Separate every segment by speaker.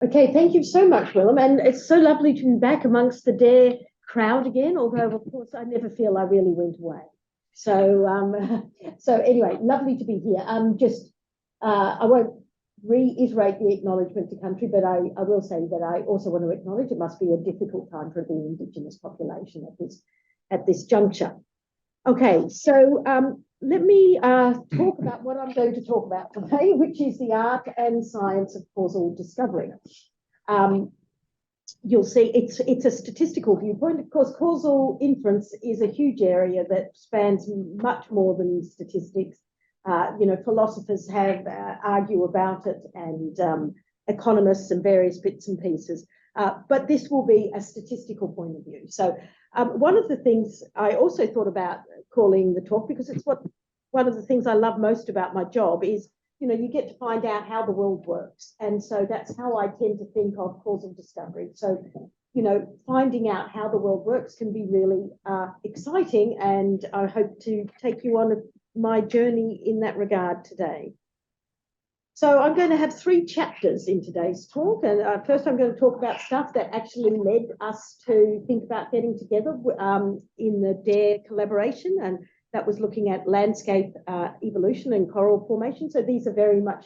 Speaker 1: Okay, thank you so much, Willem. And it's so lovely to be back amongst the DARE crowd again, although, of course, I never feel I really went away. So, so anyway, lovely to be here. I won't reiterate the acknowledgement to country, but I will say that I also want to acknowledge it must be a difficult time for the Indigenous population at this juncture. Okay, so let me talk about what I'm going to talk about today, which is the art and science of causal discovery. You'll see it's a statistical viewpoint. Of course, causal inference is a huge area that spans much more than statistics. Philosophers have argue about it, and economists and various bits and pieces. But this will be a statistical point of view. So one of the things I also thought about calling the talk, because it's one of the things I love most about my job is, you get to find out how the world works. And so that's how I tend to think of causal discovery. So, finding out how the world works can be really exciting. And I hope to take you on my journey in that regard today. So I'm going to have 3 chapters in today's talk. And first I'm going to talk about stuff that actually led us to think about getting together in the DARE collaboration. And that was looking at landscape evolution and coral formation. So these are very much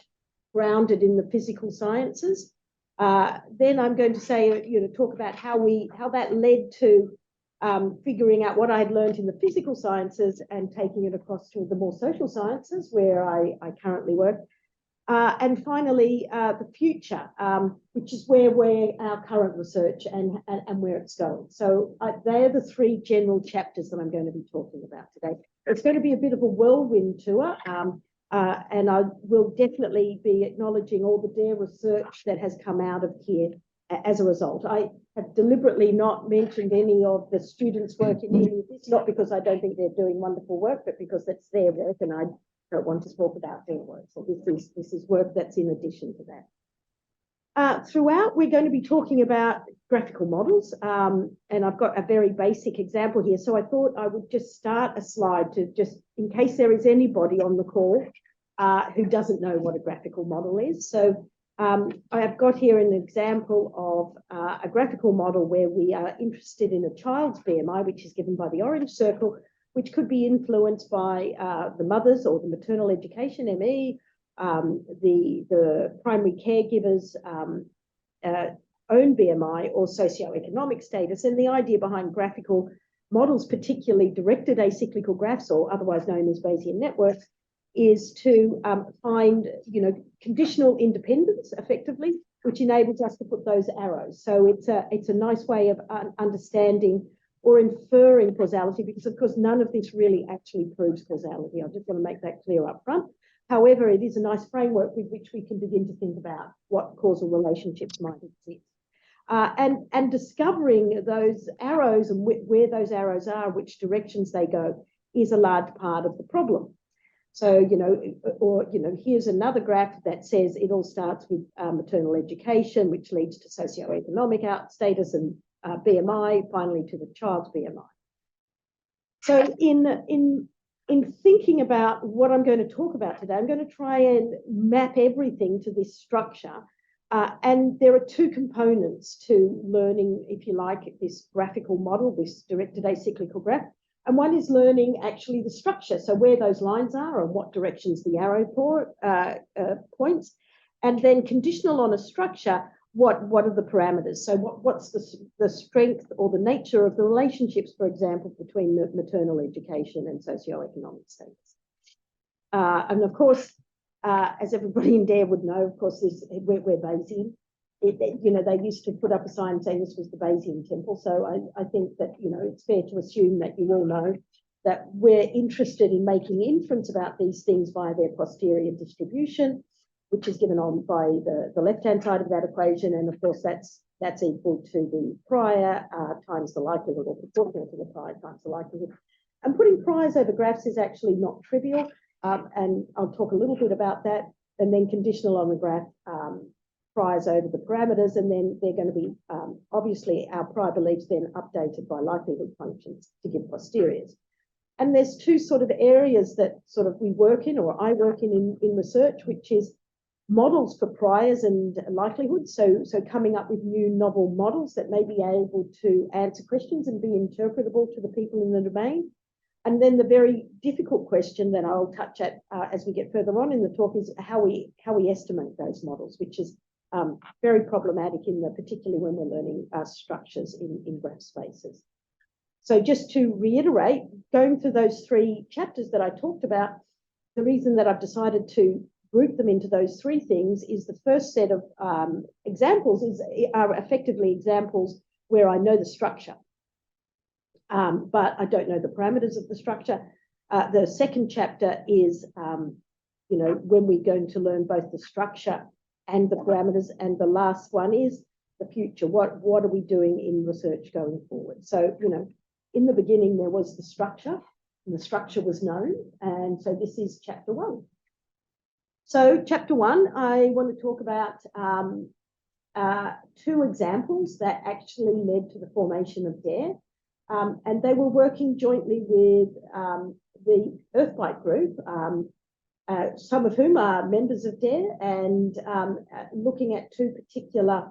Speaker 1: grounded in the physical sciences. Then I'm going to say, talk about how that led to figuring out what I had learned in the physical sciences and taking it across to the more social sciences where I currently work. And finally, the future, which is where our current research and where it's going. So they're the 3 general chapters that I'm going to be talking about today. It's going to be a bit of a whirlwind tour, and I will definitely be acknowledging all the DARE research that has come out of here as a result. I have deliberately not mentioned any of the students' work in any of this, not because I don't think they're doing wonderful work, but because that's their work and I don't want to talk about their work. So this is work that's in addition to that. Throughout, we're going to be talking about graphical models, and I've got a very basic example here. So I thought I would just start a slide to just, in case there is anybody on the call who doesn't know what a graphical model is. So I have got here an example of a graphical model where we are interested in a child's BMI, which is given by the orange circle, which could be influenced by the mother's or the maternal education, ME, the primary caregivers' own BMI or socioeconomic status. And the idea behind graphical models, particularly directed acyclical graphs, or otherwise known as Bayesian networks, is to find, conditional independence effectively, which enables us to put those arrows. So it's a nice way of understanding or inferring causality, because of course none of this really actually proves causality. I just want to make that clear up front. However, it is a nice framework with which we can begin to think about what causal relationships might exist. And discovering those arrows and where those arrows are, which directions they go, is a large part of the problem. So, here's another graph that says it all starts with maternal education, which leads to socioeconomic status and BMI, finally to the child's BMI. So in thinking about what I'm going to talk about today, I'm going to try and map everything to this structure. And there are 2 components to learning, if you like, this graphical model, this directed acyclical graph. And one is learning actually the structure, so where those lines are and what directions the arrow points. And then conditional on a structure, what are the parameters? So what's the strength or the nature of the relationships, for example, between the maternal education and socioeconomic status? And of course, as everybody in DARE would know, of course, we're Bayesian. They used to put up a sign saying this was the Bayesian temple. So I think that, it's fair to assume that you all know that we're interested in making inference about these things via their posterior distribution, which is given on by the left-hand side of that equation. And of course, that's equal to the prior times the likelihood, or proportional to the prior times the likelihood. And putting priors over graphs is actually not trivial. And I'll talk a little bit about that. And then conditional on the graph, priors over the parameters. And then they're going to be, obviously, our prior beliefs then updated by likelihood functions to give posteriors. And there's 2 sort of areas that sort of we work in, or I work in research, which is models for priors and likelihoods. So coming up with new novel models that may be able to answer questions and be interpretable to the people in the domain. And then the very difficult question that I'll touch at as we get further on in the talk is how we estimate those models, which is very problematic particularly when we're learning structures in graph spaces. So just to reiterate, going through those three chapters that I talked about, the reason that I've decided to group them into those three things is the first set of examples are effectively examples where I know the structure, but I don't know the parameters of the structure. The second chapter is, when we're going to learn both the structure and the parameters, and the last one is the future. What are we doing in research going forward? So, in the beginning there was the structure, and the structure was known, and so this is chapter 1. So chapter 1, I want to talk about two examples that actually led to the formation of DARE, and they were working jointly with the Earthbite group, some of whom are members of DARE, and looking at two particular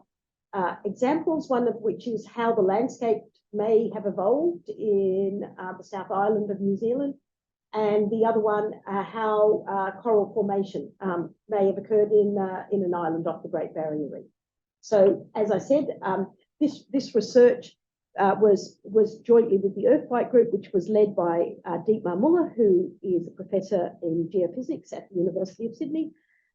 Speaker 1: examples, one of which is how the landscape may have evolved in the South Island of New Zealand, and the other one, how coral formation may have occurred in an island off the Great Barrier Reef. So, as I said, this research was jointly with the Earthbite group, which was led by Dietmar Muller, who is a professor in geophysics at the University of Sydney.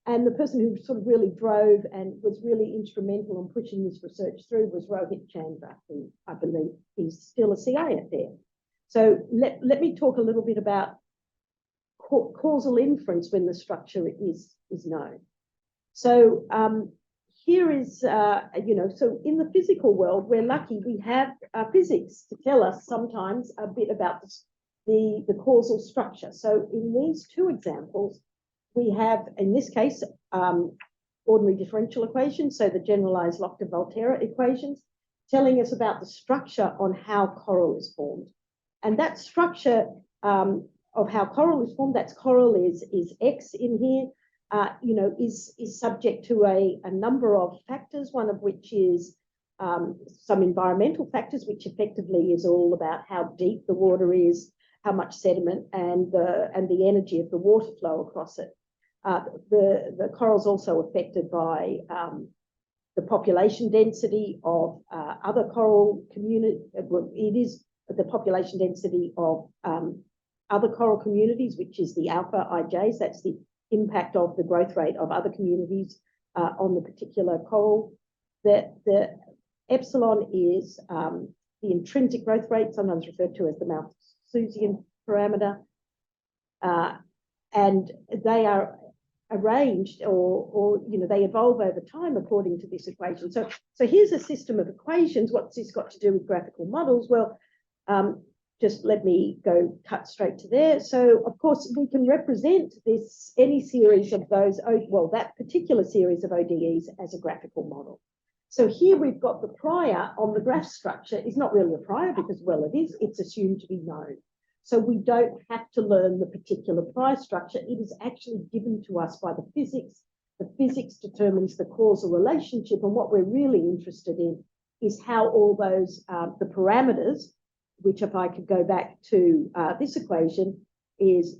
Speaker 1: And the person who sort of really drove and was really instrumental in pushing this research through was Rohit Chandra, who I believe is still a CA at DARE. So let me talk a little bit about causal inference when the structure is known. So here is, so in the physical world, we're lucky we have physics to tell us sometimes a bit about the causal structure. So in these two examples, we have, in this case, ordinary differential equations, so the generalized Lochte-Volterra equations, telling us about the structure on how coral is formed. And that structure of how coral is formed, that's coral is X in here, is subject to a number of factors, one of which is some environmental factors, which effectively is all about how deep the water is, how much sediment, and the energy of the water flow across it. The coral's also affected by the population density of other coral communities. Well, it is the population density of other coral communities, which is the alpha IJs. That's the impact of the growth rate of other communities on the particular coral. The epsilon is the intrinsic growth rate, sometimes referred to as the Malthusian parameter, and they are arranged or they evolve over time according to this equation. So here's a system of equations. What's this got to do with graphical models? Well, just let me cut straight to there. So of course we can represent any series of those, that particular series of ODEs as a graphical model. So here we've got the prior on the graph structure is not really a prior because, well, it's assumed to be known. So we don't have to learn the particular prior structure. It is actually given to us by the physics. The physics determines the causal relationship. And what we're really interested in is how all those, the parameters, which if I could go back to this equation, is,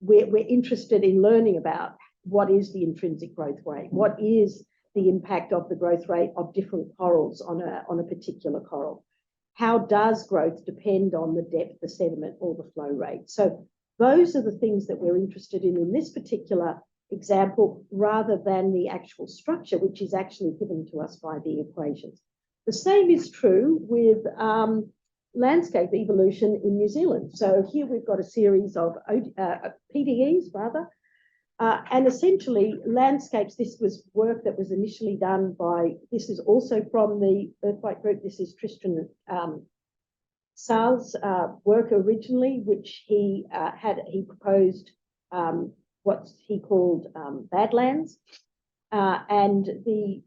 Speaker 1: we're interested in learning about what is the intrinsic growth rate, what is the impact of the growth rate of different corals on a particular coral. How does growth depend on the depth, the sediment, or the flow rate? So those are the things that we're interested in this particular example, rather than the actual structure, which is actually given to us by the equations. The same is true with landscape evolution in New Zealand. So here we've got a series of PDEs, rather, and essentially landscapes. This was work that was initially done by, this is also from the Earthbite group, this is Tristan Saar's work originally, which he proposed what he called Badlands, and the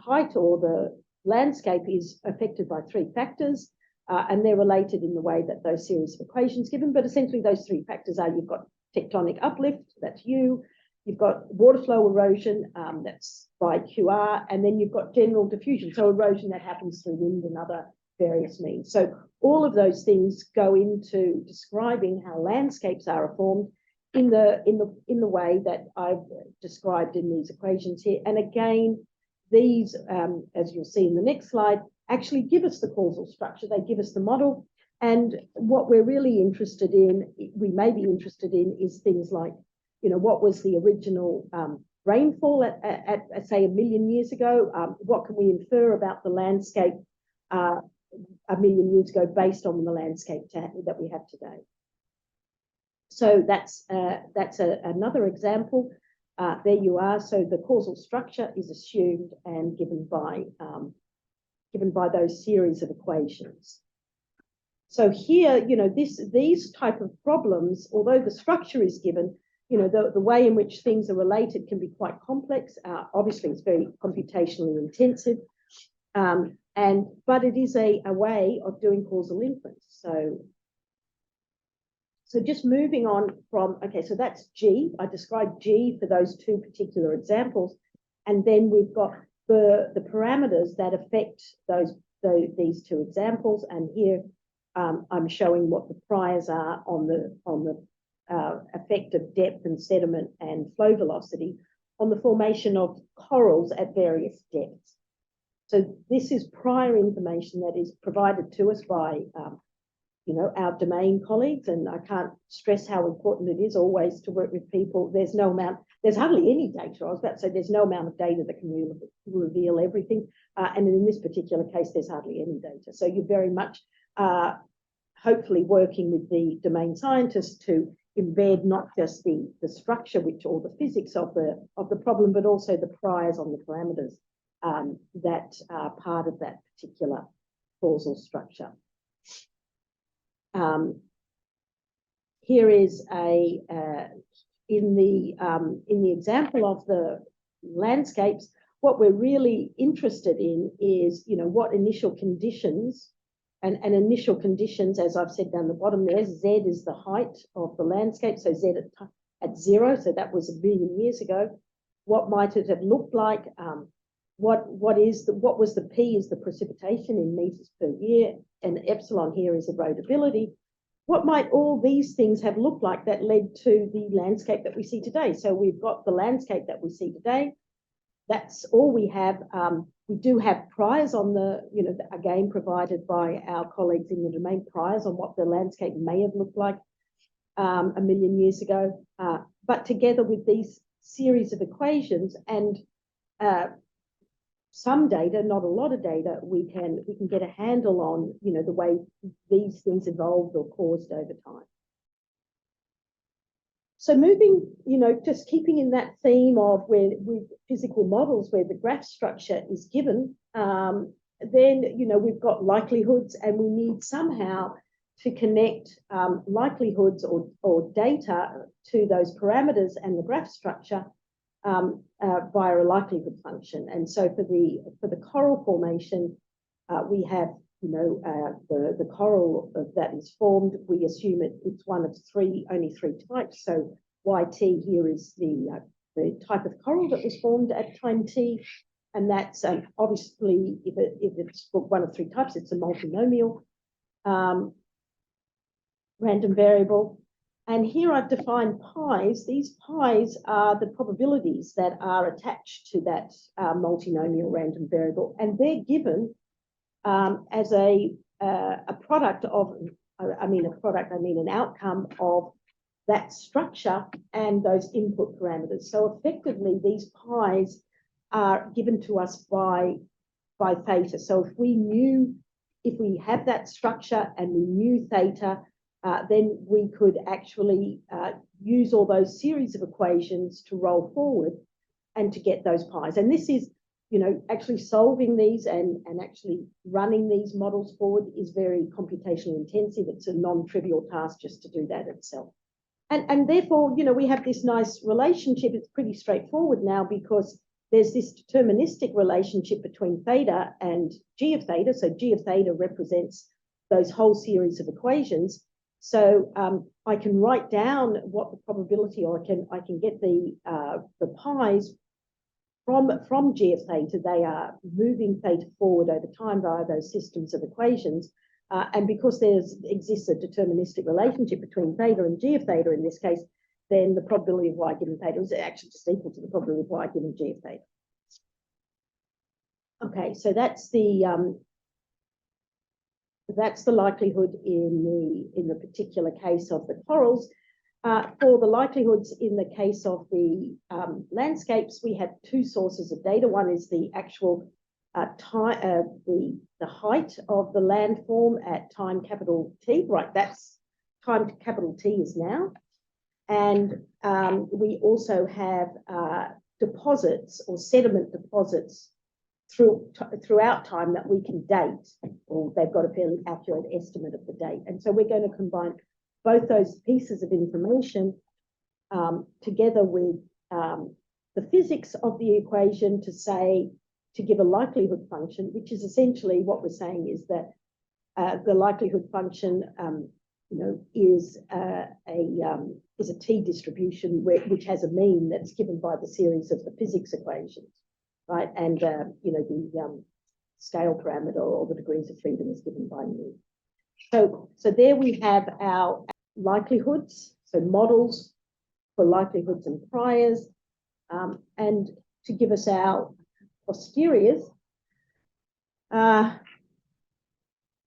Speaker 1: height or the landscape is affected by three factors, and they're related in the way that those series of equations given, but essentially those three factors are, you've got tectonic uplift, that's U, You've got water flow erosion, that's by QR, and then you've got general diffusion, so erosion that happens through wind and other various means. So all of those things go into describing how landscapes are formed in the way that I've described in these equations here. And again, these, as you'll see in the next slide, actually give us the causal structure. They give us the model. And what we're really interested in, we may be interested in, is things like, you know, what was the original rainfall at say 1 million years ago? What can we infer about the landscape 1 million years ago based on the landscape that we have today? So that's another example. There you are. So the causal structure is assumed and given by those series of equations. So here, you know, these type of problems, although the structure is given, you know, the way in which things are related can be quite complex. Obviously, it's very computationally intensive, but it is a way of doing causal inference. So just moving on from, okay, so that's G. I described G for those two particular examples, and then we've got the parameters that affect these two examples, and here I'm showing what the priors are on the effect of depth and sediment and flow velocity on the formation of corals at various depths. So this is prior information that is provided to us by you know, our domain colleagues, and I can't stress how important it is always to work with people. There's hardly any data. I was about to say there's no amount of data that can reveal everything, and in this particular case, there's hardly any data. So you're very much hopefully working with the domain scientists to embed not just the structure, or the physics of the problem, but also the priors on the parameters that are part of that particular causal structure. Here is in the example of the landscapes, what we're really interested in is, you know, what initial conditions, and initial conditions, as I've said down the bottom there, Z is the height of the landscape, so Z at 0, so that was 1 billion years ago. What might it have looked like? What was the P is the precipitation in meters per year, and epsilon here is erodibility. What might all these things have looked like that led to the landscape that we see today? So we've got the landscape that we see today. That's all we have. We do have priors on the, you know, again provided by our colleagues in the domain, priors on what the landscape may have looked like 1 million years ago. But together with these series of equations and some data, not a lot of data, we can get a handle on, you know, the way these things evolved or caused over time. So moving, you know, just keeping in that theme of where with physical models where the graph structure is given, then, you know, we've got likelihoods, and we need somehow to connect likelihoods or data to those parameters and the graph structure via a likelihood function. And so for the coral formation, we have, you know, the coral that is formed. We assume it's one of only three types. So YT here is the type of coral that was formed at time t, and that's obviously if it's one of 3 types, it's a multinomial random variable. And here I've defined pi's. These pi's are the probabilities that are attached to that multinomial random variable, and they're given as a product of, I mean an outcome of that structure and those input parameters. So effectively, these pi's are given to us by theta. So if we have that structure and we knew theta, then we could actually use all those series of equations to roll forward and to get those pi's. And this is, you know, actually solving these and actually running these models forward is very computationally intensive. It's a non-trivial task just to do that itself. And therefore, you know, we have this nice relationship. It's pretty straightforward now because there's this deterministic relationship between theta and g of theta. So g of theta represents those whole series of equations. So I can write down what the probability, or I can get the pi's from G of theta. They are moving theta forward over time via those systems of equations. And because there exists a deterministic relationship between theta and G of theta in this case, then the probability of y given theta is actually just equal to the probability of y given G of theta. Okay, so that's the likelihood in the particular case of the corals. For the likelihoods in the case of the landscapes, we have two sources of data. One is the actual the height of the landform at time capital T, right? That's time capital T is now. And we also have deposits or sediment deposits throughout time that we can date, or they've got a fairly accurate estimate of the date. And so we're going to combine both those pieces of information together with the physics of the equation to give a likelihood function, which is essentially what we're saying is that the likelihood function, is a t distribution which has a mean that's given by the series of the physics equations, right? And the scale parameter or the degrees of freedom is given by mu. So there we have our likelihoods, so models for likelihoods and priors, and to give us our posteriors.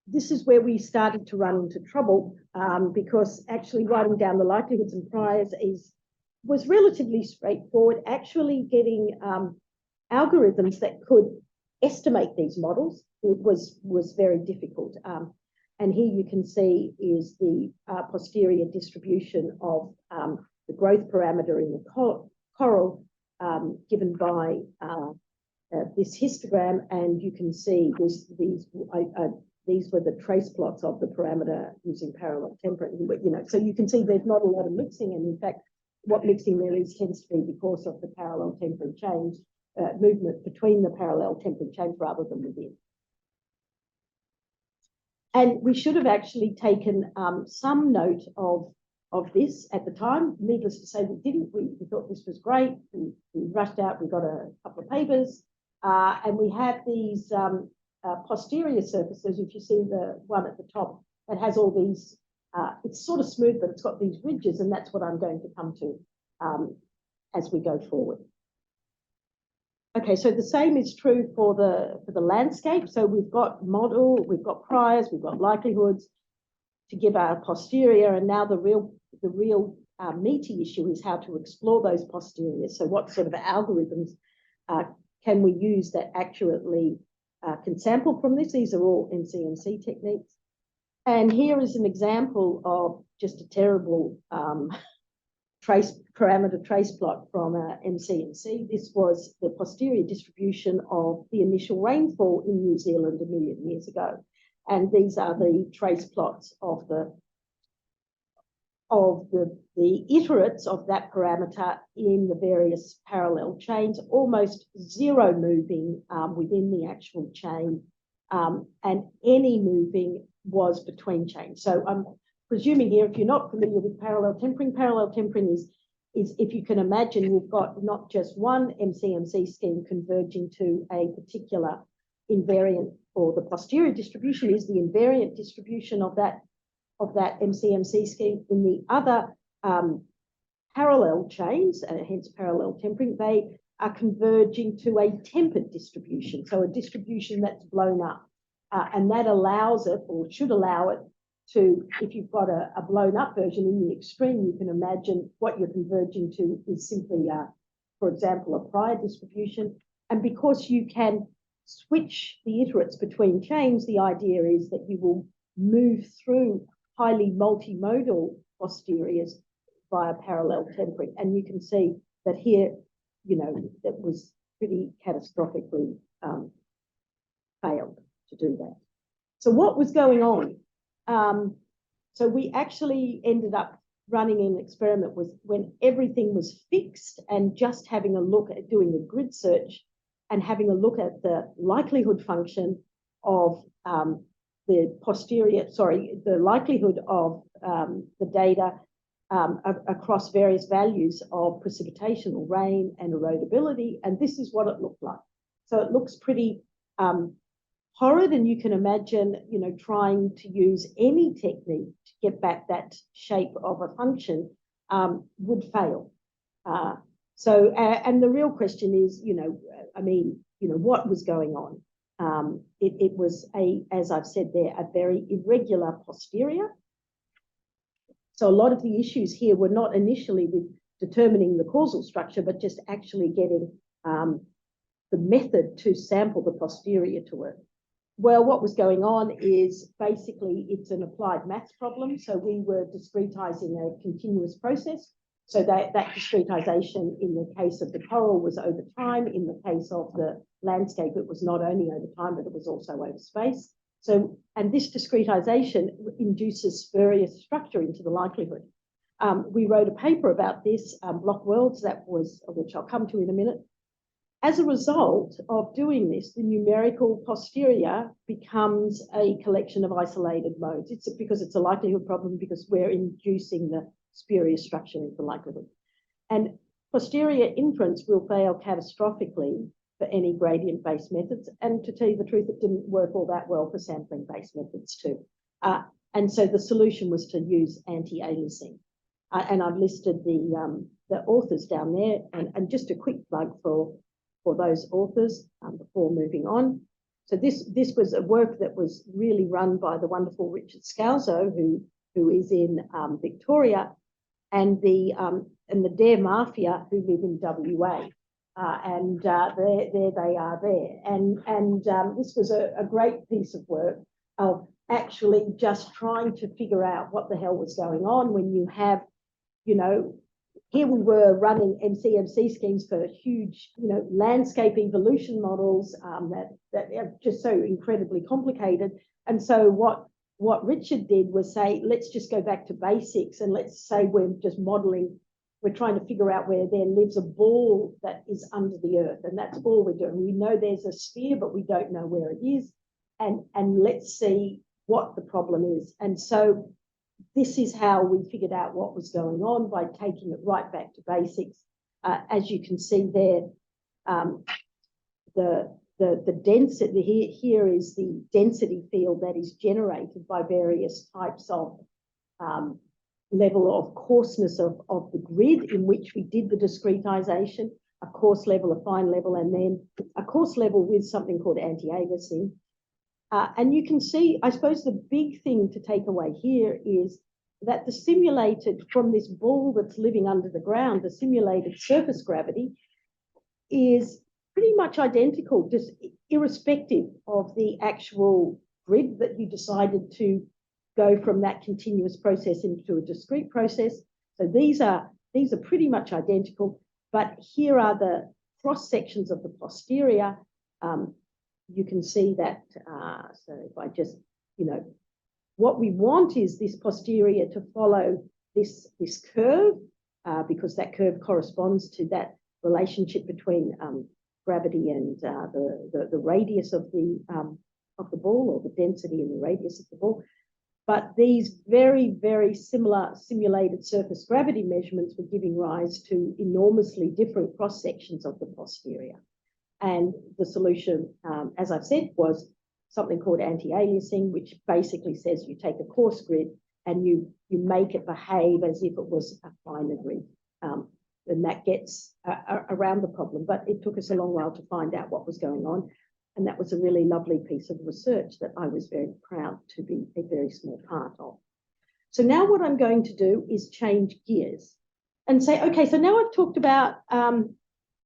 Speaker 1: This is where we started to run into trouble because actually writing down the likelihoods and priors was relatively straightforward. Actually getting algorithms that could estimate these models was very difficult. And here you can see is the posterior distribution of the growth parameter in the coral given by this histogram, and you can see these were the trace plots of the parameter using parallel tempering. So you can see there's not a lot of mixing, and in fact, what mixing there is tends to be because of the parallel tempering change, movement between the parallel tempering change rather than within. And we should have actually taken some note of this at the time. Needless to say, we didn't. We thought this was great. We rushed out. We got a couple of papers, and we have these posterior surfaces. If you see the one at the top that has all these, it's sort of smooth, but it's got these ridges, and that's what I'm going to come to as we go forward. Okay, so the same is true for the landscape. So we've got model, we've got priors, we've got likelihoods to give our posterior, and now the real meaty issue is how to explore those posteriors. So what sort of algorithms can we use that accurately can sample from this? These are all MCMC techniques. And here is an example of just a terrible parameter trace plot from MCMC. This was the posterior distribution of the initial rainfall in New Zealand 1 million years ago. And these are the trace plots of the iterates of that parameter in the various parallel chains, almost zero moving within the actual chain, and any moving was between chains. So I'm presuming here, if you're not familiar with parallel tempering is if you can imagine, you've got not just one MCMC scheme converging to a particular invariant, or the posterior distribution is the invariant distribution of that MCMC scheme. In the other parallel chains, hence parallel tempering, they are converging to a tempered distribution, so a distribution that's blown up. And that allows it, or should allow it, to, if you've got a blown up version in the extreme, you can imagine what you're converging to is simply, for example, a prior distribution. And because you can switch the iterates between chains, the idea is that you will move through highly multimodal posteriors via parallel tempering. And you can see that here, that was pretty catastrophically failed to do that. So what was going on? So we actually ended up running an experiment when everything was fixed and just having a look at doing a grid search and having a look at the likelihood function of the likelihood of the data across various values of precipitation or rain and erodibility, and this is what it looked like. So it looks pretty horrid, and you can imagine, trying to use any technique to get back that shape of a function would fail. And the real question is, what was going on? It was as I've said there, a very irregular posterior. So a lot of the issues here were not initially with determining the causal structure, but just actually getting the method to sample the posterior to work. Well, what was going on is basically it's an applied maths problem. So we were discretizing a continuous process. So that discretization in the case of the coral was over time. In the case of the landscape, it was not only over time, but it was also over space. So, and this discretization induces spurious structure into the likelihood. We wrote a paper about this, block worlds, which I'll come to in a minute. As a result of doing this, the numerical posterior becomes a collection of isolated modes. It's because it's a likelihood problem, because we're inducing the spurious structure into likelihood. And posterior inference will fail catastrophically for any gradient-based methods. And to tell you the truth, it didn't work all that well for sampling-based methods too. And so the solution was to use anti-aliasing. And I've listed the authors down there, and just a quick plug for those authors before moving on. So this was a work that was really run by the wonderful Richard Scalzo, who is in Victoria, and the Dare Mafia, who live in WA. There they are there. And this was a great piece of work of actually just trying to figure out what the hell was going on when you have, here we were running MCMC schemes for huge, landscape evolution models that are just so incredibly complicated. And so what Richard did was say, let's just go back to basics, and let's say we're just modeling, we're trying to figure out where there lives a ball that is under the earth, and that's all we're doing. We know there's a sphere, but we don't know where it is, and let's see what the problem is. And so this is how we figured out what was going on, by taking it right back to basics. As you can see there, the density here is the density field that is generated by various types of level of coarseness of the grid in which we did the discretization, a coarse level, a fine level, and then a coarse level with something called anti-aliasing. And you can see, I suppose the big thing to take away here is that the simulated, from this ball that's living under the ground, the simulated surface gravity is pretty much identical, just irrespective of the actual grid that you decided to go from that continuous process into a discrete process. So these are pretty much identical, but here are the cross sections of the posterior. You can see that, so if I just, what we want is this posterior to follow this curve, because that curve corresponds to that relationship between gravity and the radius of the ball, or the density and the radius of the ball. But these very, very similar simulated surface gravity measurements were giving rise to enormously different cross sections of the posterior. And the solution, as I've said, was something called anti-aliasing, which basically says you take a coarse grid and you make it behave as if it was a finer grid. And that gets around the problem. But it took us a long while to find out what was going on. And that was a really lovely piece of research that I was very proud to be a very small part of. So now what I'm going to do is change gears and say, okay, so now I've talked about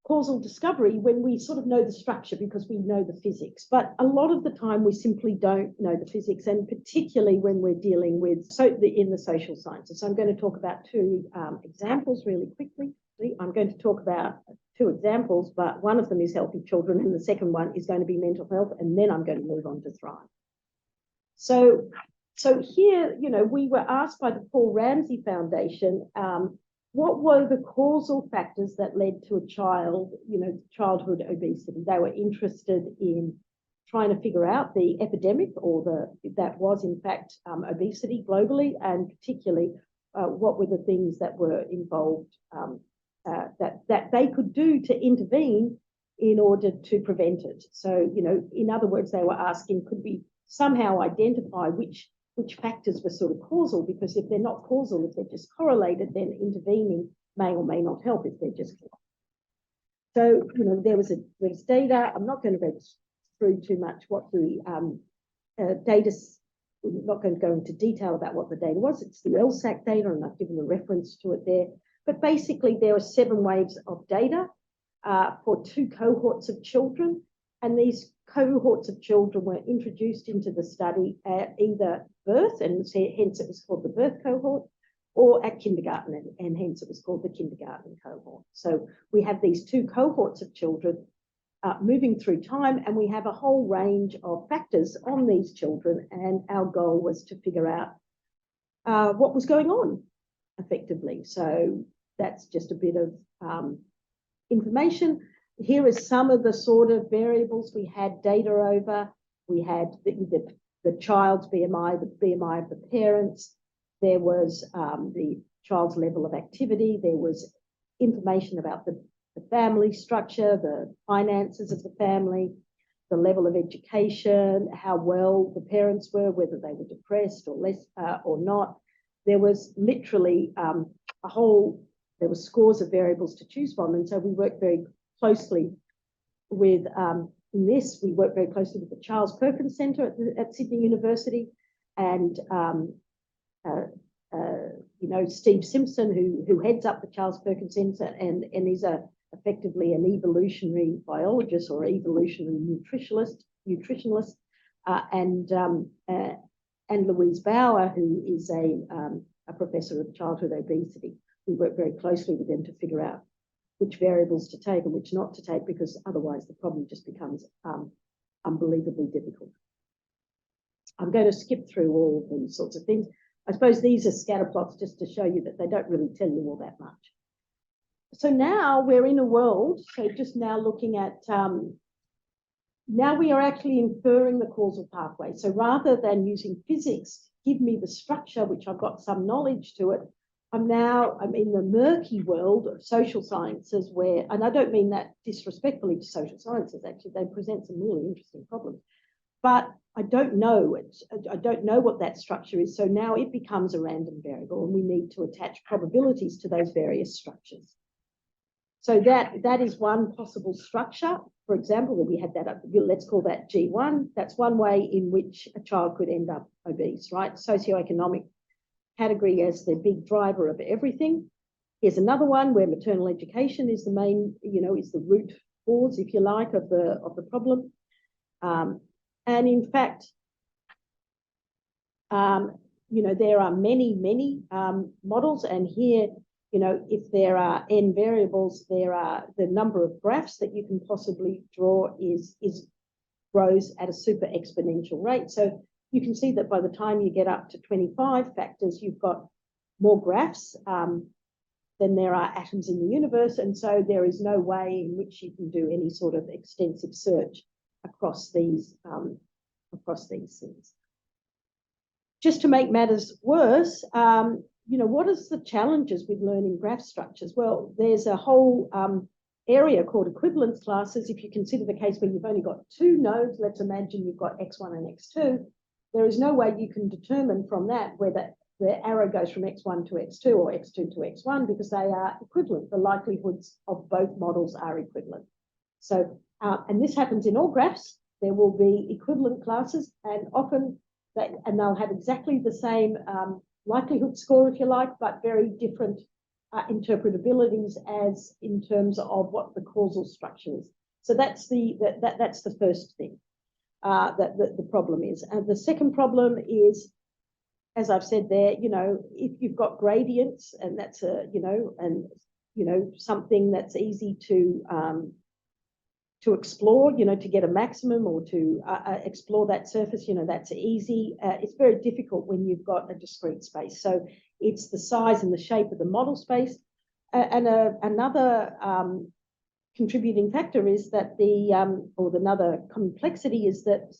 Speaker 1: causal discovery when we sort of know the structure because we know the physics. But a lot of the time we simply don't know the physics, and particularly when we're dealing with in the social sciences. So I'm going to talk about two examples really quickly. I'm going to talk about two examples, but one of them is healthy children, and the second one is going to be mental health, and then I'm going to move on to Thrive. So here, we were asked by the Paul Ramsey Foundation, what were the causal factors that led to a child, childhood obesity? They were interested in trying to figure out the epidemic, or that was in fact obesity globally, and particularly what were the things that were involved that they could do to intervene in order to prevent it. So, you know, in other words, they were asking, could we somehow identify which factors were sort of causal? Because if they're not causal, if they're just correlated, then intervening may or may not help if they're just causal. So, you know, there was data. I'm not going to go through too much what the data. I'm not going to go into detail about what the data was. It's the LSAC data, and I've given a reference to it there. But basically, there were 7 waves of data for 2 cohorts of children, and these cohorts of children were introduced into the study at either birth, and hence it was called the birth cohort, or at kindergarten, and hence it was called the kindergarten cohort. So we have these 2 cohorts of children moving through time, and we have a whole range of factors on these children, and our goal was to figure out what was going on effectively. So that's just a bit of information. Here is some of the sort of variables we had data over. We had the child's BMI, the BMI of the parents. There was the child's level of activity. There was information about the family structure, the finances of the family, the level of education, how well the parents were, whether they were depressed or less or not. There was literally there were scores of variables to choose from. And so we worked very closely with, in this, we worked very closely with the Charles Perkins Centre at Sydney University, and you know, Steve Simpson, who heads up the Charles Perkins Centre, and is effectively an evolutionary biologist or evolutionary nutritionalist, and Louise Bauer, who is a professor of childhood obesity. We work very closely with them to figure out which variables to take and which not to take, because otherwise the problem just becomes unbelievably difficult. I'm going to skip through all of these sorts of things. I suppose these are scatter plots just to show you that they don't really tell you all that much. So now we're in a world, so just now looking at, now we are actually inferring the causal pathway. So rather than using physics to give me the structure, which I've got some knowledge to it, I'm in the murky world of social sciences where, and I don't mean that disrespectfully to social sciences, actually, they present some really interesting problems, but I don't know I don't know what that structure is. So now it becomes a random variable, and we need to attach probabilities to those various structures. So that is one possible structure. For example, we had that up, let's call that G1. That's one way in which a child could end up obese, right? Socioeconomic category as the big driver of everything. Here's another one where maternal education is the main, you know, is the root cause, if you like, of the problem. And in fact, you know, there are many models, and here, you know, if there are n variables, there are the number of graphs that you can possibly draw grows at a super exponential rate. So you can see that by the time you get up to 25 factors, you've got more graphs than there are atoms in the universe, and so there is no way in which you can do any sort of extensive search across these things. Just to make matters worse, you know, what is the challenges with learning graph structures? Well, there's a whole area called equivalence classes. If you consider the case where you've only got 2 nodes, let's imagine you've got x1 and x2, there is no way you can determine from that whether the arrow goes from x1 to x2 or x2 to x1, because they are equivalent. The likelihoods of both models are equivalent. So, and this happens in all graphs. There will be equivalent classes, and often they'll have exactly the same likelihood score, if you like, but very different interpretabilities as in terms of what the causal structure is. So that's the first thing that the problem is. And the second problem is, as I've said there, you know, if you've got gradients, and that's something that's easy to explore, you know, to get a maximum or to explore that surface, you know, that's easy. It's very difficult when you've got a discrete space. So it's the size and the shape of the model space. And another contributing factor is that another complexity is that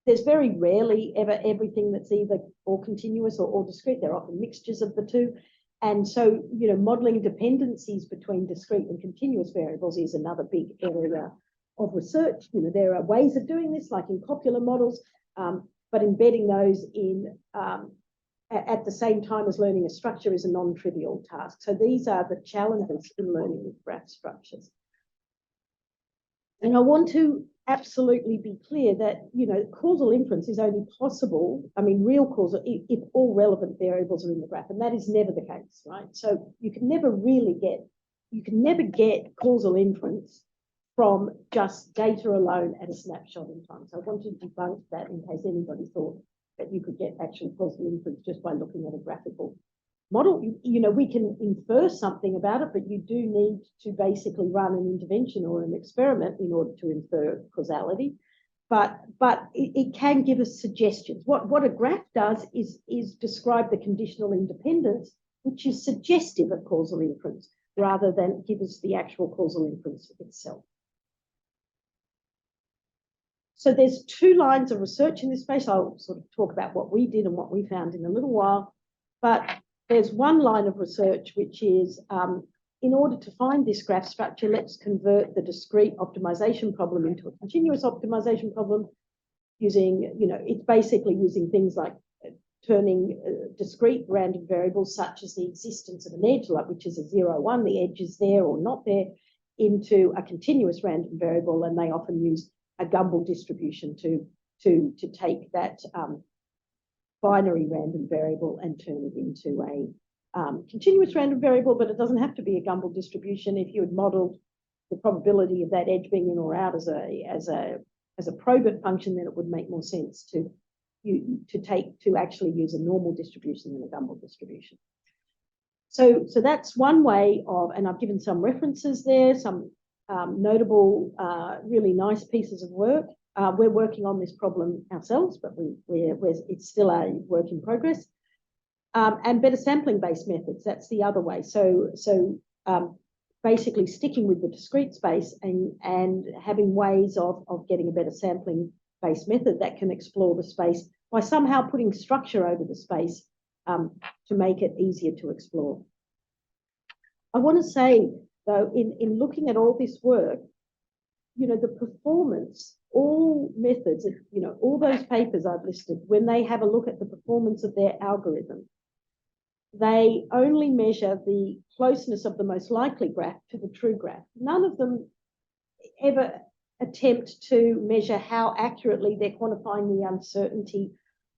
Speaker 1: there's very rarely ever everything that's either or continuous or discrete. There are often mixtures of the two. And so, modeling dependencies between discrete and continuous variables is another big area of research. There are ways of doing this, like in copular models, but embedding those in at the same time as learning a structure is a non-trivial task. So these are the challenges in learning with graph structures. And I want to absolutely be clear that, causal inference is only possible, real causal, if all relevant variables are in the graph, and that is never the case, right? So you can never get causal inference from just data alone at a snapshot in time. So I want to debunk that in case anybody thought that you could get actual causal inference just by looking at a graphical model. We can infer something about it, but you do need to basically run an intervention or an experiment in order to infer causality. But it can give us suggestions. What a graph does is describe the conditional independence, which is suggestive of causal inference, rather than give us the actual causal inference itself. So there's two lines of research in this space. I'll sort of talk about what we did and what we found in a little while. But there's one line of research which is, in order to find this graph structure, let's convert the discrete optimization problem into a continuous optimization problem using, it's basically using things like turning discrete random variables such as the existence of an edge, like which is a 0, 1, the edge is there or not there, into a continuous random variable, and they often use a Gumbel distribution to take that binary random variable and turn it into a continuous random variable, but it doesn't have to be a Gumbel distribution. If you had modeled the probability of that edge being in or out as a probit function, then it would make more sense to actually use a normal distribution than a Gumbel distribution. So that's one way of, and I've given some references there, some notable, really nice pieces of work. We're working on this problem ourselves, but it's still a work in progress. And better sampling-based methods, that's the other way. So basically sticking with the discrete space and having ways of getting a better sampling-based method that can explore the space by somehow putting structure over the space to make it easier to explore. I want to say, though, in looking at all this work, the performance, all methods, all those papers I've listed, when they have a look at the performance of their algorithm, they only measure the closeness of the most likely graph to the true graph. None of them ever attempt to measure how accurately they're quantifying the uncertainty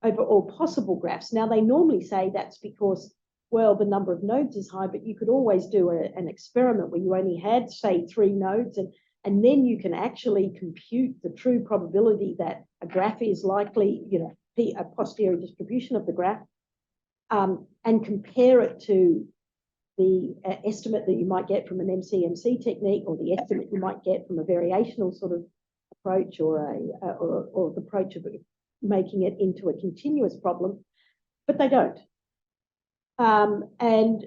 Speaker 1: over all possible graphs. Now, they normally say that's because, well, the number of nodes is high, but you could always do an experiment where you only had, say, 3 nodes, and then you can actually compute the true probability that a graph is likely, a posterior distribution of the graph, and compare it to the estimate that you might get from an MCMC technique, or the estimate you might get from a variational sort of approach, or the approach of making it into a continuous problem, but they don't. And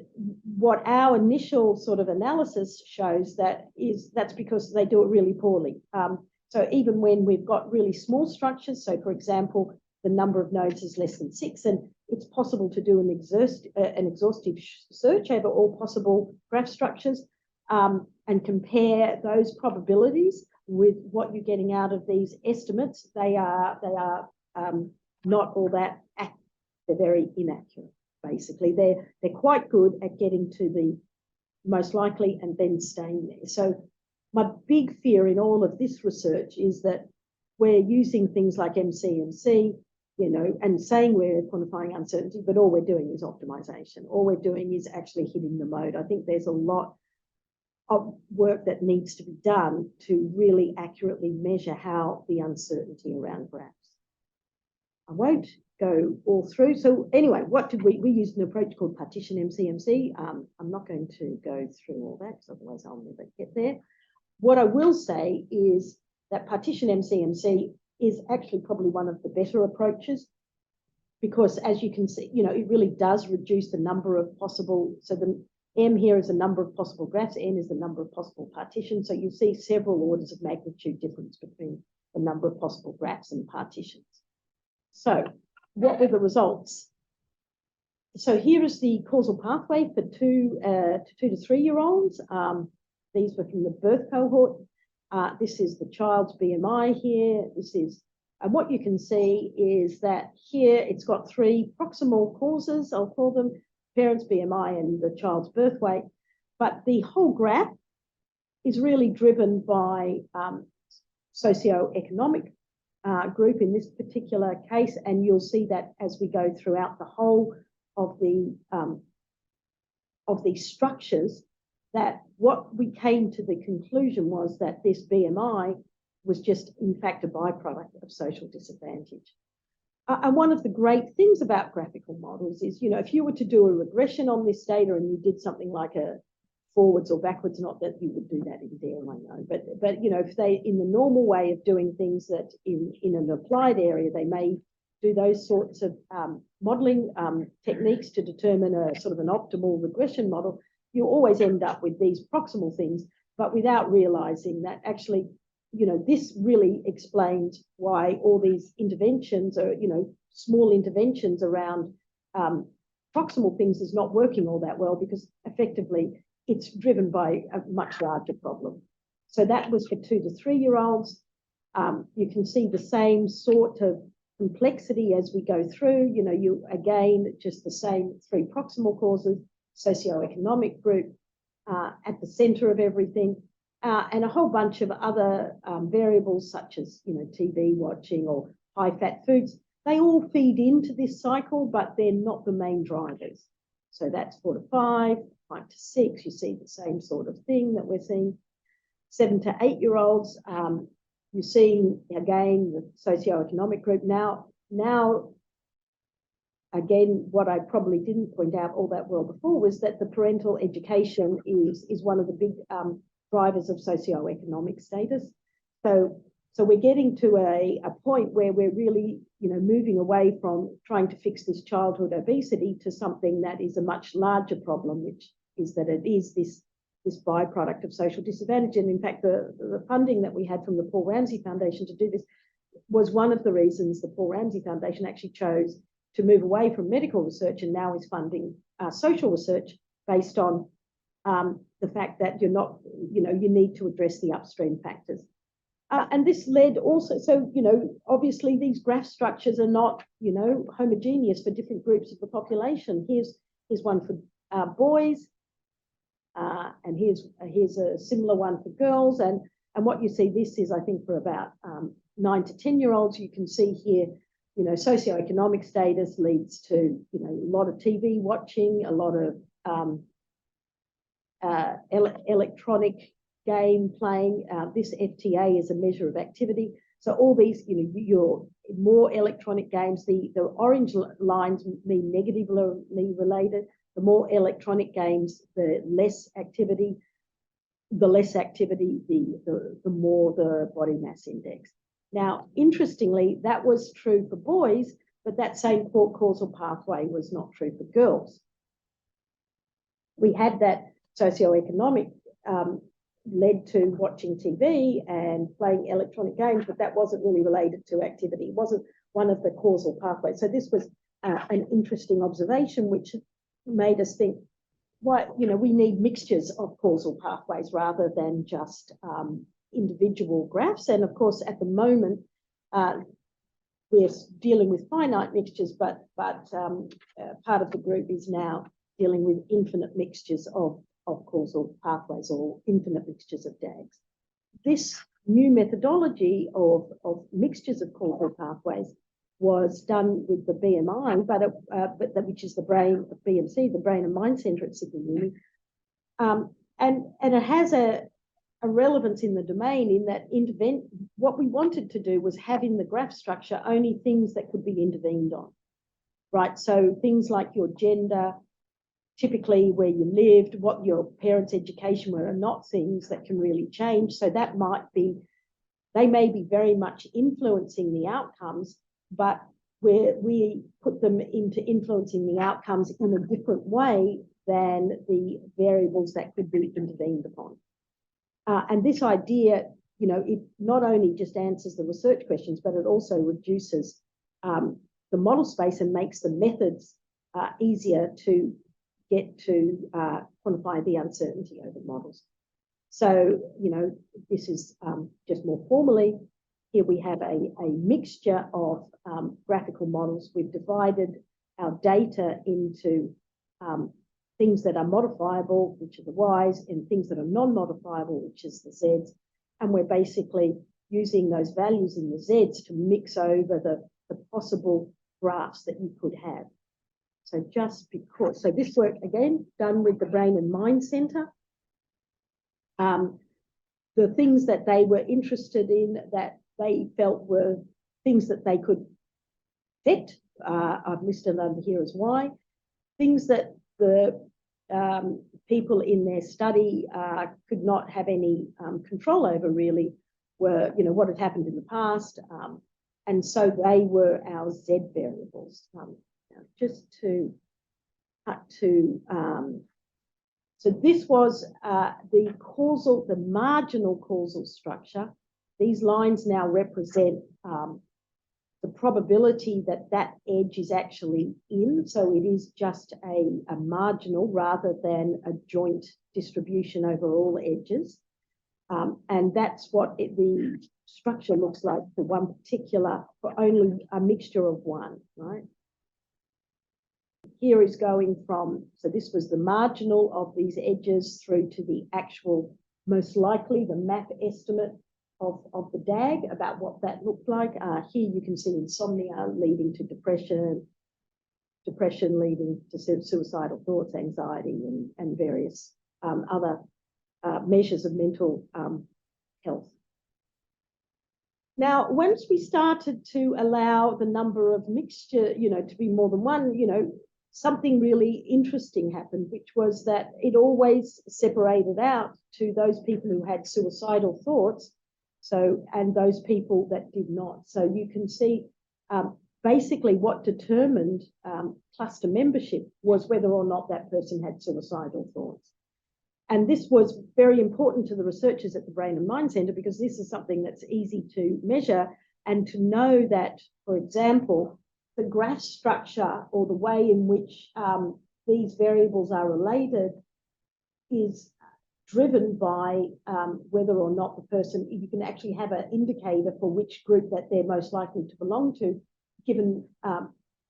Speaker 1: what our initial sort of analysis shows that's because they do it really poorly. So even when we've got really small structures, so for example, the number of nodes is less than 6, and it's possible to do an exhaustive search over all possible graph structures and compare those probabilities with what you're getting out of these estimates. They are not all that accurate. They're very inaccurate. Basically, they're quite good at getting to the most likely and then staying there. So my big fear in all of this research is that we're using things like MCMC, and saying we're quantifying uncertainty, but all we're doing is optimization. All we're doing is actually hitting the mode. I think there's a lot of work that needs to be done to really accurately measure how the uncertainty around graphs. I won't go all through. So anyway, what did we used an approach called partition MCMC. I'm not going to go through all that because otherwise I'll never get there. What I will say is that partition MCMC is actually probably one of the better approaches, because as you can see, it really does reduce the number of possible, so M here is the number of possible graphs, N is the number of possible partitions. So you see several orders of magnitude difference between the number of possible graphs and partitions. So what were the results? So here is the causal pathway for 2 to 3 year olds. These were from the birth cohort. This is the child's BMI here. And what you can see is that here it's got 3 proximal causes, I'll call them, parents' BMI and the child's birth weight. But the whole graph is really driven by socioeconomic group in this particular case, and you'll see that as we go throughout the whole of these structures, that what we came to the conclusion was that this BMI was just, in fact, a byproduct of social disadvantage. And one of the great things about graphical models is, you know, if you were to do a regression on this data and you did something like a forwards or backwards, not that you would do that in DARE, I know, but you know, if they, in the normal way of doing things that in an applied area, they may do those sorts of modeling techniques to determine a sort of an optimal regression model, you always end up with these proximal things, but without realizing that actually, you know, this really explains why all these interventions are, you know, small interventions around proximal things is not working all that well, because effectively it's driven by a much larger problem. So that was for 2 to 3 year olds. You can see the same sort of complexity as we go through, you know, you again, just the same 3 proximal causes, socioeconomic group at the center of everything, and a whole bunch of other variables such as, you know, TV watching or high fat foods. They all feed into this cycle, but they're not the main drivers. So that's 4 to 5, 5 to 6, you see the same sort of thing that we're seeing. 7 to 8 year olds, you're seeing again the socioeconomic group. Now, again, what I probably didn't point out all that well before was that the parental education is one of the big drivers of socioeconomic status. So we're getting to a point where we're really, you know, moving away from trying to fix this childhood obesity to something that is a much larger problem, which is that it is this byproduct of social disadvantage. And in fact, the funding that we had from the Paul Ramsay Foundation to do this was one of the reasons the Paul Ramsay Foundation actually chose to move away from medical research and now is funding social research based on the fact that you're not, you know, you need to address the upstream factors. And this led also, so, you know, obviously these graph structures are not, you know, homogeneous for different groups of the population. Here's one for boys, and here's a similar one for girls. And what you see, this is, I think, for about 9 to 10 year olds. You can see here, you know, socioeconomic status leads to, you know, a lot of TV watching, a lot of electronic game playing. This FTA is a measure of activity. So all these, you know, your more electronic games, the orange lines mean negatively related. The more electronic games, the less activity. The less activity, the more the body mass index. Now, interestingly, that was true for boys, but that same causal pathway was not true for girls. We had that socioeconomic led to watching TV and playing electronic games, but that wasn't really related to activity. It wasn't one of the causal pathways. So this was an interesting observation, which made us think, why, you know, we need mixtures of causal pathways rather than just individual graphs. And of course, at the moment, we're dealing with finite mixtures, but part of the group is now dealing with infinite mixtures of causal pathways or infinite mixtures of DAGs. This new methodology of mixtures of causal pathways was done with the BMI, which is the brain of BMC, the brain and mind center at Sydney Uni. And it has a relevance in the domain in that what we wanted to do was have in the graph structure only things that could be intervened on, right? So things like your gender, typically where you lived, what your parents' education were, are not things that can really change. So that might be, they may be very much influencing the outcomes, but where we put them into influencing the outcomes in a different way than the variables that could be intervened upon. And this idea, you know, it not only just answers the research questions, but it also reduces the model space and makes the methods easier to get to quantify the uncertainty over models. So, you know, this is just more formally, here we have a mixture of graphical models. We've divided our data into things that are modifiable, which are the Y's, and things that are non-modifiable, which is the Z's. And we're basically using those values in the Z's to mix over the possible graphs that you could have. So just because, so this work, again, done with the Brain and Mind Center. The things that they were interested in that they felt were things that they could fit, I've listed under here as Y. Things that the people in their study could not have any control over really were, you know, what had happened in the past. And so they were our Z variables. Just to cut to, so this was the marginal causal structure. These lines now represent the probability that that edge is actually in. So it is just a marginal rather than a joint distribution over all edges. And that's what the structure looks like for one particular, for only a mixture of one, right? Here is going from, so this was the marginal of these edges through to the actual, most likely the map estimate of the DAG about what that looked like. Here you can see insomnia leading to depression, depression leading to suicidal thoughts, anxiety, and various other measures of mental health. Now, once we started to allow the number of mixture, you know, to be more than one, you know, something really interesting happened, which was that it always separated out to those people who had suicidal thoughts, so, and those people that did not. So you can see basically what determined cluster membership was whether or not that person had suicidal thoughts. And this was very important to the researchers at the Brain and Mind Center because this is something that's easy to measure and to know that, for example, the graph structure or the way in which these variables are related is driven by whether or not the person, you can actually have an indicator for which group that they're most likely to belong to, given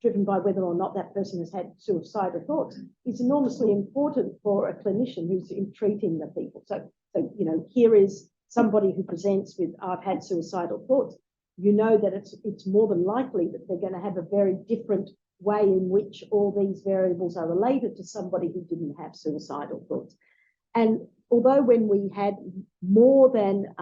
Speaker 1: driven by whether or not that person has had suicidal thoughts, is enormously important for a clinician who's in treating the people. So you know, here is somebody who presents with, I've had suicidal thoughts. You know that it's more than likely that they're going to have a very different way in which all these variables are related to somebody who didn't have suicidal thoughts. And although when we had more than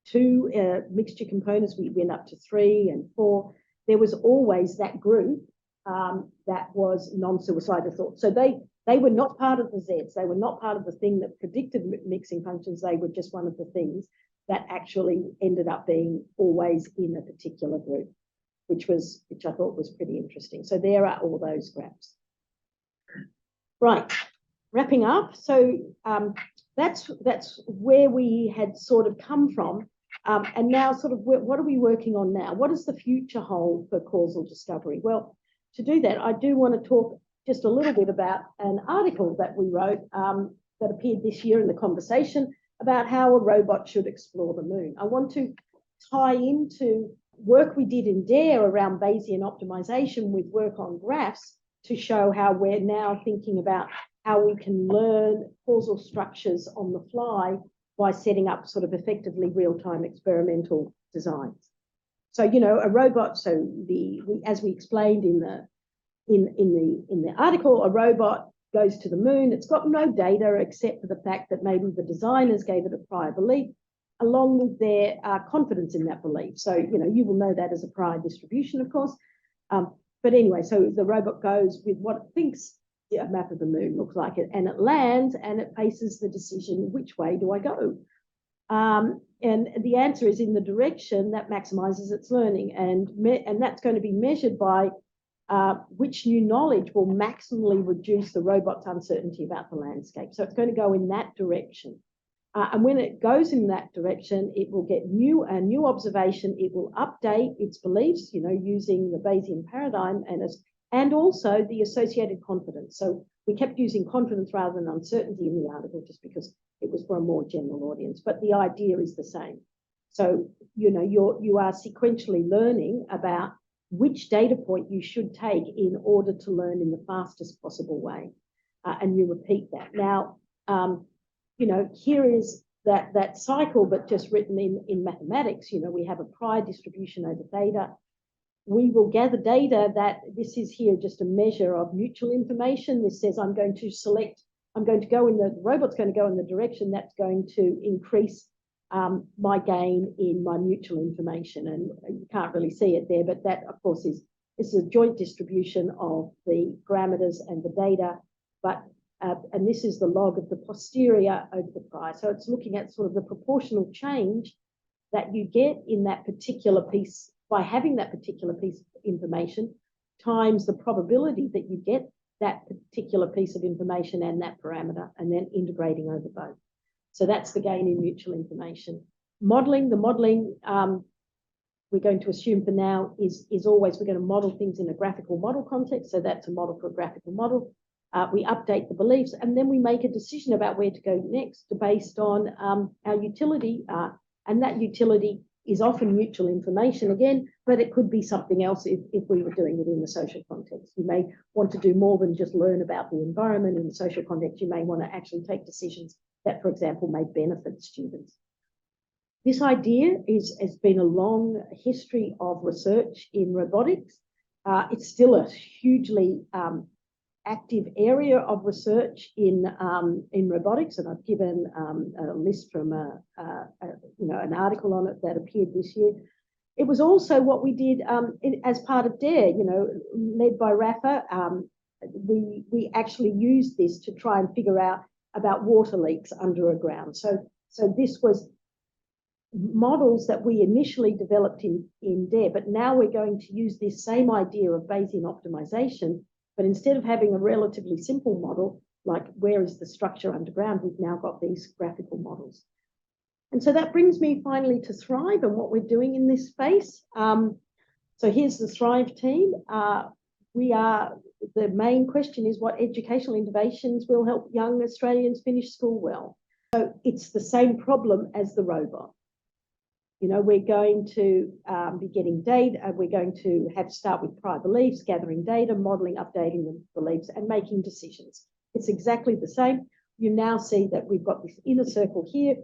Speaker 1: two mixture components, we went up to 3 and 4, there was always that group that was non-suicidal thoughts. So they were not part of the Zs. They were not part of the thing that predicted mixing functions. They were just one of the things that actually ended up being always in a particular group, which I thought was pretty interesting. So there are all those graphs. Right, wrapping up. So that's where we had sort of come from. And now sort of what are we working on now? What does the future hold for causal discovery? Well, to do that, I do want to talk just a little bit about an article that we wrote that appeared this year in the Conversation about how a robot should explore the moon. I want to tie into work we did in DARE around Bayesian optimization with work on graphs to show how we're now thinking about how we can learn causal structures on the fly by setting up sort of effectively real-time experimental designs. So, you know, a robot, so as we explained in the article, a robot goes to the moon. It's got no data except for the fact that maybe the designers gave it a prior belief along with their confidence in that belief. So, you know, you will know that as a prior distribution, of course. But anyway, so the robot goes with what it thinks a map of the moon looks like, and it lands and it faces the decision, which way do I go? And the answer is in the direction that maximizes its learning. And that's going to be measured by which new knowledge will maximally reduce the robot's uncertainty about the landscape. So it's going to go in that direction. And when it goes in that direction, it will get a new observation. It will update its beliefs, using the Bayesian paradigm and also the associated confidence. So we kept using confidence rather than uncertainty in the article just because it was for a more general audience, but the idea is the same. So, you are sequentially learning about which data point you should take in order to learn in the fastest possible way. And you repeat that. Now, here is that cycle, but just written in mathematics. You know, we have a prior distribution over theta. We will gather data that this is here just a measure of mutual information. This says I'm going to go in the robot's going to go in the direction that's going to increase my gain in my mutual information. And you can't really see it there, but that, of course, is a joint distribution of the parameters and the data. But and this is the log of the posterior over the prior. So it's looking at sort of the proportional change that you get in that particular piece by having that particular piece of information times the probability that you get that particular piece of information and that parameter, and then integrating over both. So that's the gain in mutual information. Modeling, we're going to assume for now is always we're going to model things in a graphical model context. So that's a model for a graphical model. We update the beliefs, and then we make a decision about where to go next based on our utility. And that utility is often mutual information again, but it could be something else if we were doing it in the social context. You may want to do more than just learn about the environment in the social context. You may want to actually take decisions that, for example, may benefit students. This idea has been a long history of research in robotics. It's still a hugely active area of research in robotics, and I've given a list from an article on it that appeared this year. It was also what we did as part of DARE, led by Rafa. We actually used this to try and figure out about water leaks underground. So this was models that we initially developed in DARE, but now we're going to use this same idea of Bayesian optimization. But instead of having a relatively simple model, like where is the structure underground, we've now got these graphical models. And so that brings me finally to Thrive and what we're doing in this space. So here's the Thrive team. The main question is what educational innovations will help young Australians finish school well. So it's the same problem as the robot. We're going to be getting data. We're going to have to start with prior beliefs, gathering data, modeling, updating the beliefs, and making decisions. It's exactly the same. You now see that we've got this inner circle here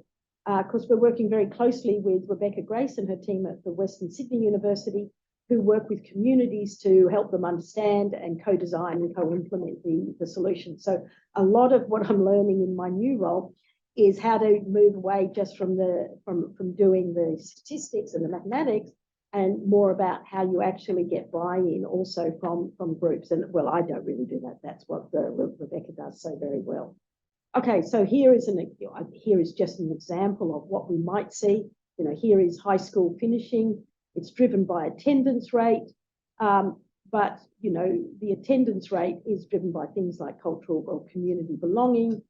Speaker 1: because we're working very closely with Rebecca Grace and her team at the Western Sydney University, who work with communities to help them understand and co-design and co-implement the solution. So a lot of what I'm learning in my new role is how to move away just from doing the statistics and the mathematics, and more about how you actually get buy-in also from groups. And well, I don't really do that. That's what Rebecca does so very well. Okay, so here is just an example of what we might see. Here is high school finishing. It's driven by attendance rate, but the attendance rate is driven by things like cultural or community belonging,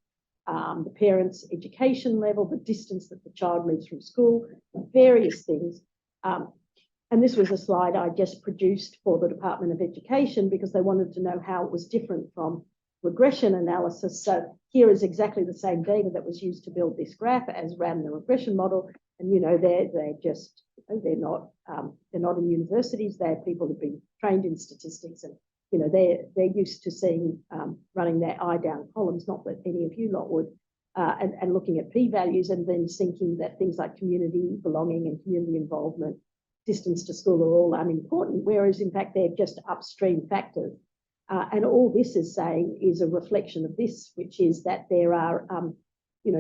Speaker 1: the parents' education level, the distance that the child lives from school, various things. And this was a slide I just produced for the Department of Education because they wanted to know how it was different from regression analysis. So here is exactly the same data that was used to build this graph as ran the regression model. And they're not in universities. They're people who've been trained in statistics, and they're used to seeing running their eye down columns, not that any of you lot would, and looking at p-values and then thinking that things like community belonging and community involvement, distance to school are all unimportant, whereas in fact they're just upstream factors. And all this is saying is a reflection of this, which is that there are,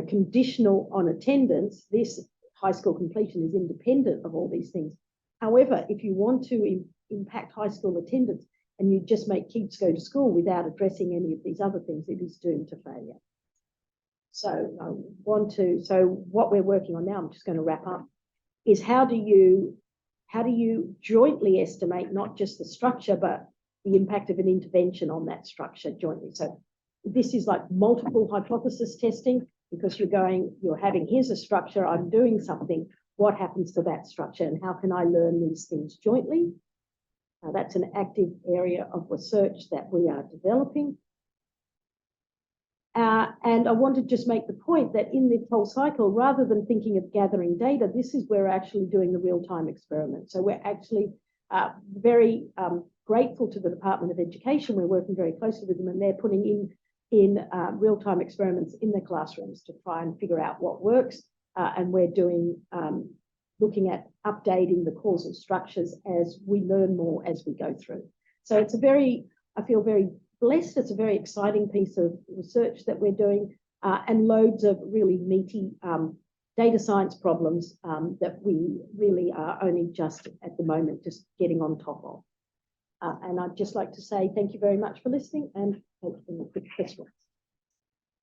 Speaker 1: conditional on attendance. This high school completion is independent of all these things. However, if you want to impact high school attendance and you just make kids go to school without addressing any of these other things, it is doomed to failure. So what we're working on now, I'm just going to wrap up, is how do you jointly estimate not just the structure, but the impact of an intervention on that structure jointly. So this is like multiple hypothesis testing, because you're having, here's a structure, I'm doing something, what happens to that structure and how can I learn these things jointly? That's an active area of research that we are developing. And I want to just make the point that in this whole cycle, rather than thinking of gathering data, this is where we're actually doing the real-time experiment. So we're actually very grateful to the Department of Education. We're working very closely with them, and they're putting in real-time experiments in their classrooms to try and figure out what works. And we're doing looking at updating the causal structures as we learn more as we go through. So it's I feel very blessed. It's a very exciting piece of research that we're doing, and loads of really meaty data science problems that we really are only just at the moment just getting on top of. And I'd just like to say thank you very much for listening and thank you for the quick questions.